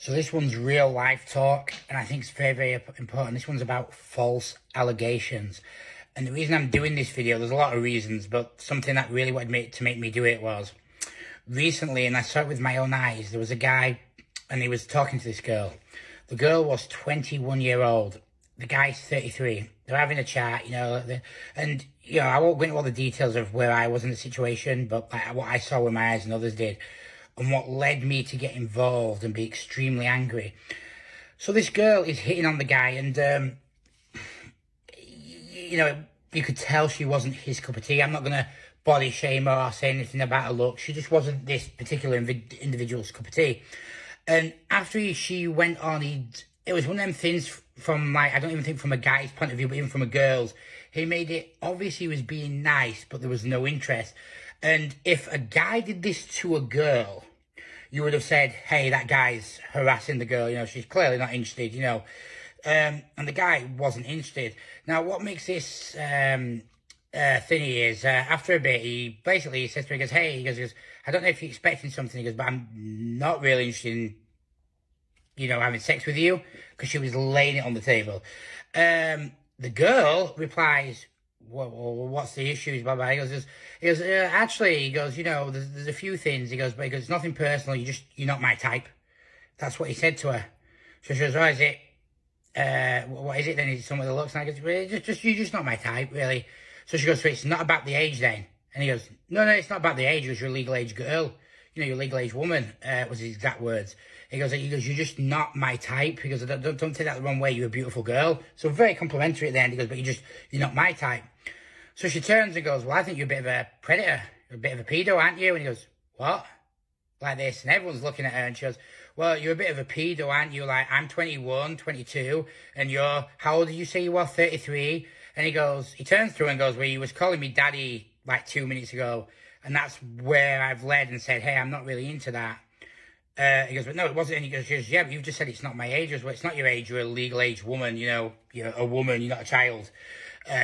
So this one's real life talk, and I think it's very, very important. This one's about false allegations. And the reason I'm doing this video, there's a lot of reasons, but something that really wanted to make me do it was recently, and I saw it with my own eyes, there was a guy, and he was talking to this girl. The girl was 21-year-old. The guy's 33. They're having a chat, and, I won't go into all the details of where I was in the situation, but what I saw with my eyes and others did, and what led me to get involved and be extremely angry. So this girl is hitting on the guy, and, you could tell she wasn't his cup of tea. I'm not going to body shame her or say anything about her look. She just wasn't this particular individual's cup of tea. And after she went on, it was one of them things from, I don't even think from a guy's point of view, but even from a girl's. He made it obvious he was being nice, but there was no interest. And if a guy did this to a girl, you would have said, hey, that guy's harassing the girl, she's clearly not interested, and the guy wasn't interested. Now, what makes this thingy is, after a bit, he says to her, he goes, hey, he goes, I don't know if you're expecting something, he goes, but I'm not really interested in, having sex with you, because she was laying it on the table. The girl replies, what's the issue? Blah, blah. He goes, actually, there's a few things. He goes, it's nothing personal. You're not my type. That's what he said to her. So she goes, oh, is it? What is it then? Is it someone that looks like it? You're just not my type, really. So she goes, so it's not about the age then? And he goes, no, it's not about the age. It was your legal age girl. Your legal age woman, was his exact words. He goes, you're just not my type. He goes, don't take that the wrong way. You're a beautiful girl. So very complimentary at the end. He goes, but you're not my type. So she turns and goes, well, I think you're a bit of a predator. You're a bit of a pedo, aren't you? And he goes, what? Like this. And everyone's looking at her and she goes, well, you're a bit of a pedo, aren't you? Like, I'm 21, 22, and how old did you say you were? 33. And he turns through and goes, well, you was calling me daddy like 2 minutes ago. And that's where I've led and said, hey, I'm not really into that. He goes, but no, it wasn't. And he goes, yeah, but you've just said it's not my age. He goes, well, it's not your age. You're a legal age woman. You're a woman. You're not a child.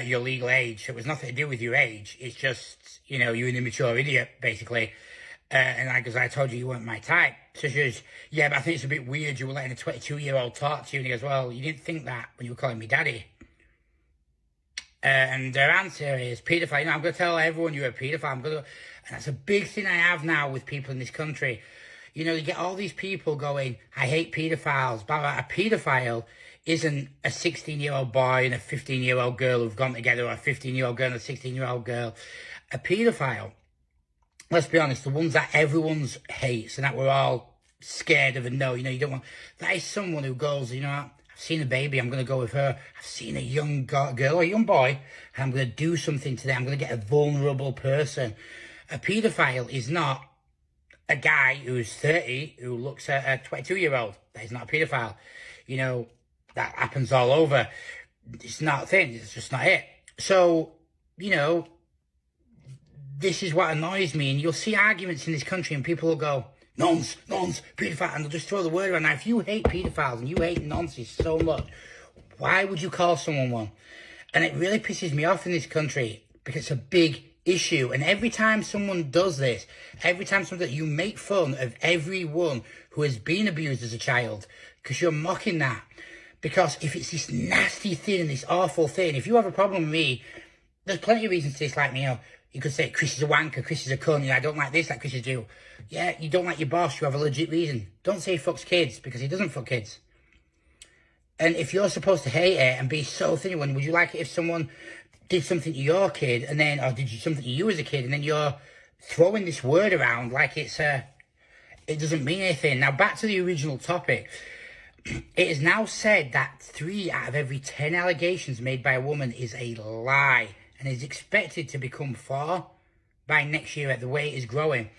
You're legal age. So it was nothing to do with your age. It's just, you're an immature idiot, basically. And I told you weren't my type. So she goes, yeah, but I think it's a bit weird. You were letting a 22-year-old talk to you. And he goes, well, you didn't think that when you were calling me daddy. And their answer is paedophile. I'm going to tell everyone you're a paedophile. And that's a big thing I have now with people in this country. You get all these people going, I hate paedophiles. Blah, blah. A paedophile isn't a 16-year-old boy and a 15-year-old girl who've gone together, or a 15-year-old girl and a 16-year-old girl. A paedophile, let's be honest, the ones that everyone hates and that we're all scared of and know, you don't want, that is someone who goes, I've seen a baby, I'm going to go with her. I've seen a young girl or a young boy, and I'm going to do something to them. I'm going to get a vulnerable person. A paedophile is not a guy who's 30 who looks at a 22-year-old. That is not a paedophile. That happens all over. It's not a thing. It's just not it. So, this is what annoys me. And you'll see arguments in this country and people will go, nonce, paedophile, and they'll just throw the word around. Now, if you hate paedophiles and you hate nonces so much, why would you call someone one? And it really pisses me off in this country because it's a big issue. And every time someone does this, you make fun of everyone who has been abused as a child, because you're mocking that. Because if it's this nasty thing and this awful thing, if you have a problem with me, there's plenty of reasons to dislike me. You could say Chris is a wanker, Chris is a cunt, I don't like this, like Chris is do. Yeah, you don't like your boss, you have a legit reason. Don't say he fucks kids, because he doesn't fuck kids. And if you're supposed to hate it and be so thin, would you like it if someone did something to your kid, and then, or did something to you as a kid, and then you're throwing this word around like it doesn't mean anything. Now, back to the original topic. It is now said that 3 out of every 10 allegations made by a woman is a lie, and is expected to become 4 by next year at the way it is growing.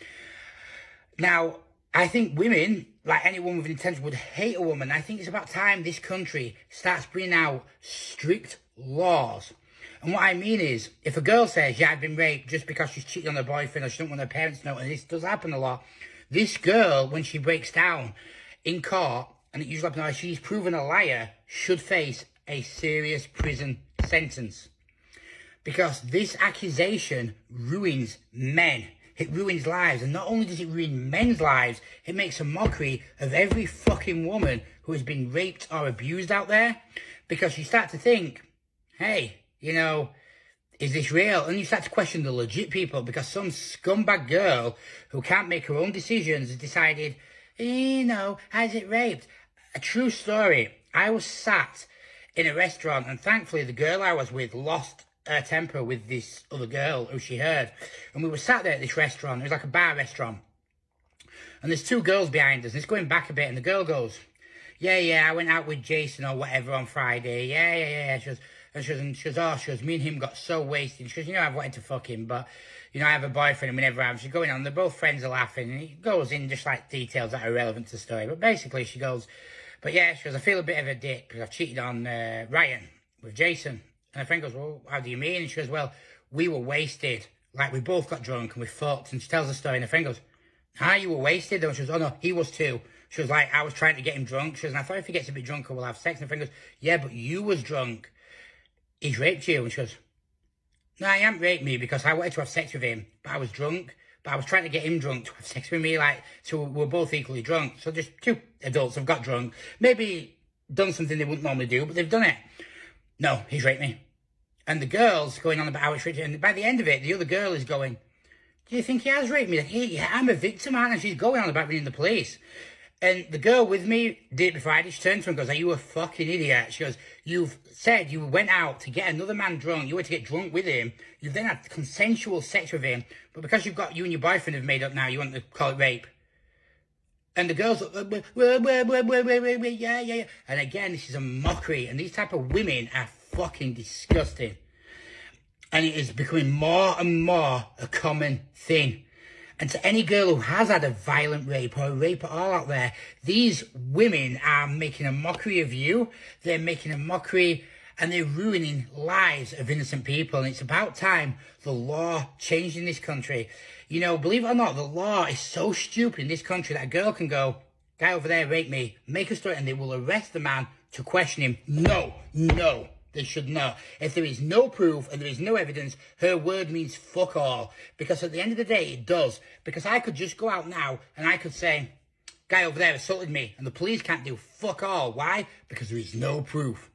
Now, I think women, like any woman with intention, would hate a woman. I think it's about time this country starts bringing out strict laws. And what I mean is, if a girl says, yeah, I've been raped just because she's cheating on her boyfriend or she don't want her parents to know, and this does happen a lot, this girl, when she breaks down in court, and it usually happens, she's proven a liar, should face a serious prison sentence. Because this accusation ruins men. It ruins lives. And not only does it ruin men's lives, it makes a mockery of every fucking woman who has been raped or abused out there. Because you start to think, hey, you know, is this real? And you start to question the legit people because some scumbag girl who can't make her own decisions has decided, you know, has it raped? A true story. I was sat in a restaurant and thankfully the girl I was with lost her temper with this other girl who she heard. And we were sat there at this restaurant. It was like a bar restaurant. And there's two girls behind us. And it's going back a bit. And the girl goes, yeah, I went out with Jason or whatever on Friday. Yeah. She goes, me and him got so wasted. She goes, you know, I've wanted to fuck him, but, you know, I have a boyfriend and we never have. She's going on. They're both friends are laughing. And it goes in just like details that are relevant to the story. But basically she goes, but yeah, she goes, I feel a bit of a dick because I've cheated on Ryan with Jason. And her friend goes, well, how do you mean? And she goes, well, we were wasted. Like, we both got drunk and we fucked. And she tells the story. And her friend goes, you were wasted? And she goes, oh, no, he was too. She was like, I was trying to get him drunk. She goes, and I thought if he gets a bit drunker, we'll have sex. And her friend goes, yeah, but you was drunk. He's raped you. And she goes, no, he hadn't raped me because I wanted to have sex with him. But I was drunk. But I was trying to get him drunk to have sex with me. Like, so we're both equally drunk. So just two adults have got drunk. Maybe done something they wouldn't normally do, but they've done it. No, he's raped me. And the girl's going on about how it's raped. And by the end of it, the other girl is going, do you think he has raped me? Like, yeah, I'm a victim, man. And she's going on about ringing the police. And the girl with me did it before I did. She turns to her and goes, are you a fucking idiot? She goes, you've said you went out to get another man drunk. You went to get drunk with him. You've then had consensual sex with him. But because you and your boyfriend have made up now, you want to call it rape. And the girls, yeah. And again, this is a mockery. And these type of women are fucking disgusting. And it is becoming more and more a common thing. And to any girl who has had a violent rape or a rape at all out there, these women are making a mockery of you. They're making a mockery and they're ruining lives of innocent people. And it's about time the law changed in this country. You know, believe it or not, the law is so stupid in this country that a girl can go, guy over there raped me, make a story, and they will arrest the man to question him. No, they should not. If there is no proof and there is no evidence, her word means fuck all. Because at the end of the day, it does. Because I could just go out now and I could say, guy over there assaulted me, and the police can't do fuck all. Why? Because there is no proof.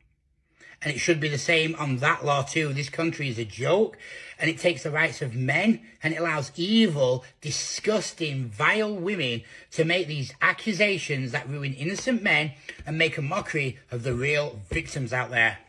And it should be the same on that law too. This country is a joke, and it takes the rights of men, and it allows evil, disgusting, vile women to make these accusations that ruin innocent men and make a mockery of the real victims out there.